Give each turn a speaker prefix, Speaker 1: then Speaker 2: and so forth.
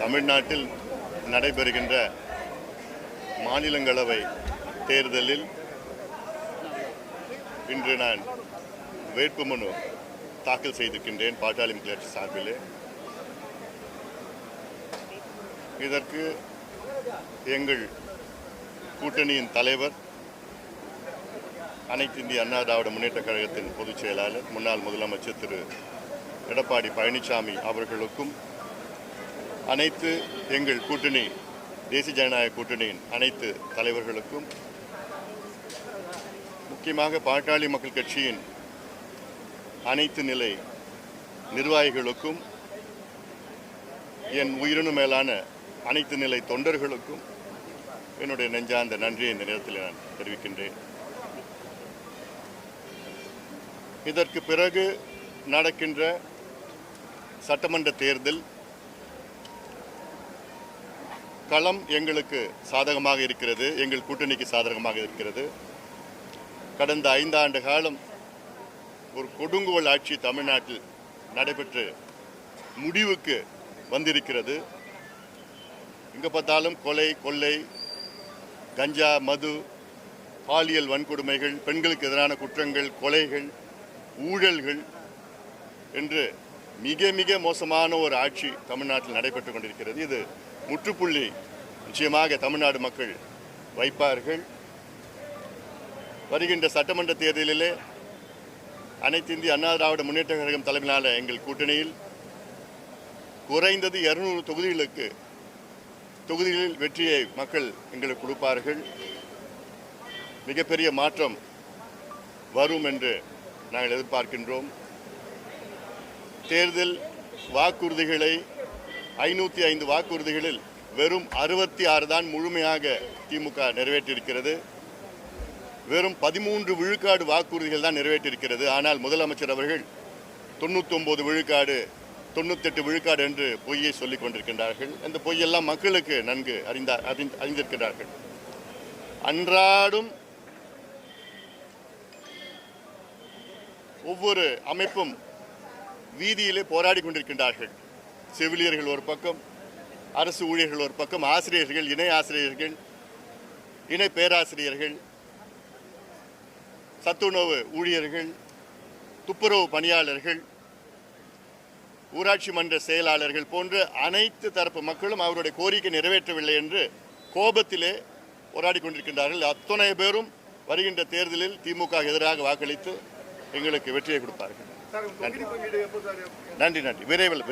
Speaker 1: தமிழ்நாட்டில் நடைபெறுகின்ற மாநிலங்களவை தேர்தலில் இன்று நான் வேட்புமனு தாக்கல் செய்திருக்கின்றேன் பாட்டாளி மக்கள் கட்சி சார்பிலே. இதற்கு எங்கள் கூட்டணியின் தலைவர், அனைத்து இந்திய அண்ணா திராவிட முன்னேற்ற கழகத்தின் பொதுச் செயலாளர், முன்னாள் முதலமைச்சர் திரு எடப்பாடி பழனிசாமி அவர்களுக்கும், அனைத்து எங்கள் கூட்டணி தேசிய ஜனநாயக கூட்டணியின் அனைத்து தலைவர்களுக்கும், முக்கியமாக பாட்டாளி மக்கள் கட்சியின் அனைத்து நிலை நிர்வாகிகளுக்கும், என் உயிரினு மேலான அனைத்து நிலை தொண்டர்களுக்கும் என்னுடைய நெஞ்சார்ந்த நன்றியை இந்த நேரத்தில் நான் தெரிவிக்கின்றேன். இதற்கு பிறகு நடக்கின்ற சட்டமன்ற தேர்தல் களம் எங்களுக்கு சாதகமாக இருக்கிறது, எங்கள் கூட்டணிக்கு சாதகமாக இருக்கிறது. கடந்த 5 ஆண்டு காலம் ஒரு கொடுங்கோல் ஆட்சி தமிழ்நாட்டில் நடைபெற்று முடிவுக்கு வந்திருக்கிறது. எங்கே பார்த்தாலும் கொலை, கொள்ளை, கஞ்சா, மது, பாலியல் வன்கொடுமைகள், பெண்களுக்கு எதிரான குற்றங்கள், கொலைகள், ஊழல்கள் என்று மிக மிக மோசமான ஒரு ஆட்சி தமிழ்நாட்டில் நடைபெற்று கொண்டிருக்கிறது. இது முற்றுப்புள்ளி நிச்சயமாக தமிழ்நாடு மக்கள் வைப்பார்கள். வருகின்ற சட்டமன்ற தேர்தலிலே அனைத்து இந்திய அண்ணா திராவிட முன்னேற்ற கழகம் தலைமையிலான எங்கள் கூட்டணியில் குறைந்தது 200 தொகுதிகளில் வெற்றியை மக்கள் எங்களுக்கு கொடுப்பார்கள். மிகப்பெரிய மாற்றம் வரும் என்று நாங்கள் எதிர்பார்க்கின்றோம். தேர்தல் வாக்குறுதிகளை 505 வாக்குறுதிகளில் வெறும் 66 தான் முழுமையாக திமுக நிறைவேற்றியிருக்கிறது. வெறும் 13 விழுக்காடு வாக்குறுதிகள் தான் நிறைவேற்றியிருக்கிறது. ஆனால் முதலமைச்சர் அவர்கள் 99 விழுக்காடு 98 விழுக்காடு என்று பொய்யை சொல்லிக் கொண்டிருக்கின்றார்கள். அந்த பொய்யெல்லாம் மக்களுக்கு நன்கு அறிந்திருக்கிறார்கள். அன்றாடும் ஒவ்வொரு அமைப்பும் வீதியிலே போராடி கொண்டிருக்கின்றார்கள். செவிலியர்கள் ஒரு பக்கம், அரசு ஊழியர்கள் ஒரு பக்கம், ஆசிரியர்கள், இணை ஆசிரியர்கள், இணை பேராசிரியர்கள், சத்துணவு ஊழியர்கள், துப்புரவு பணியாளர்கள், ஊராட்சி மன்ற செயலாளர்கள் போன்ற அனைத்து தரப்பு மக்களும் அவருடைய கோரிக்கை நிறைவேற்றவில்லை என்று கோபத்திலே போராடி கொண்டிருக்கின்றார்கள். அத்தனை பேரும் வருகின்ற தேர்தலில் திமுக எதிராக வாக்களித்து எங்களுக்கு வெற்றியை கொடுப்பார்கள். நன்றி. விரைவில்